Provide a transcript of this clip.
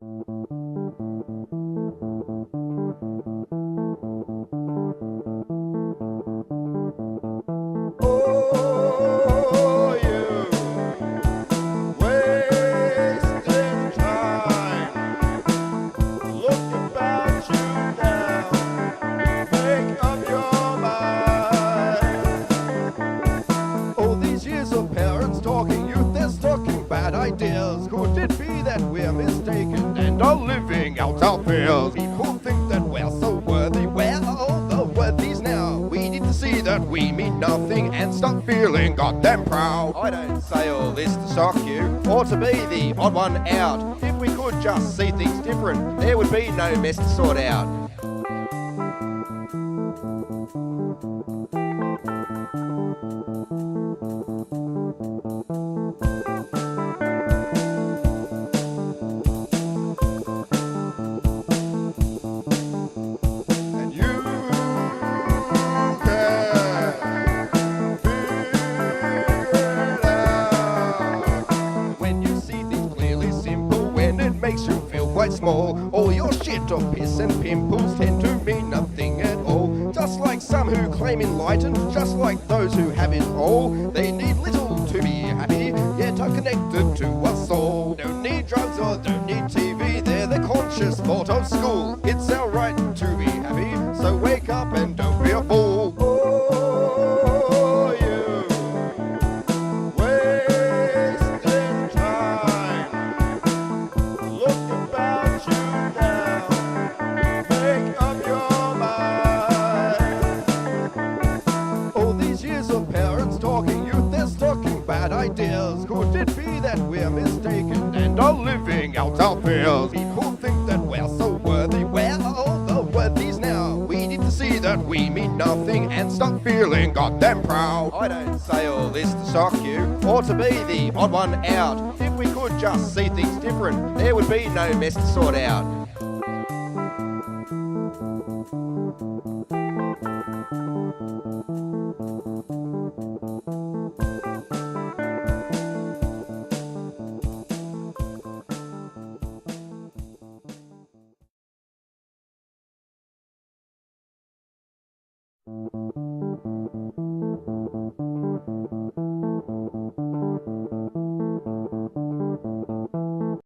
Oh, you wasting time. Look about you now. Make up your mind. All these years of parents talking, youth that's talking bad ideas. Could it be that we're mistaken and are living out our fears? People think that we're so worthy. Where are all the worthies now? We need to see that we mean nothing and stop feeling goddamn proud. I don't say all this to shock you or to be the odd one out. If we could just see things different, there would be no mess to sort out. And you can figure it out. When you see things clearly simple, when it makes you feel quite small, all your shit of piss and pimples tend to mean nothing at all. Just like some who claim enlightened, just like those who have it all, they need little to be happy, yet are connected to us all. Don't need drugs or don't need TV, they're the conscious thought of school. It's our right to be happy, so wake up and don't be a fool. Oh, you wasting time. Look about you now. Make up your mind. All these years of parents talking, youth that's talking bad ideas. Could it be that we're mistaken and are living out our fears? People think that we're so worthy. Where are all the worthies now? We need to see that we mean nothing and stop feeling goddamn proud. I don't say all this to shock you or to be the odd one out. If we could just see things different, there would be no mess to sort out.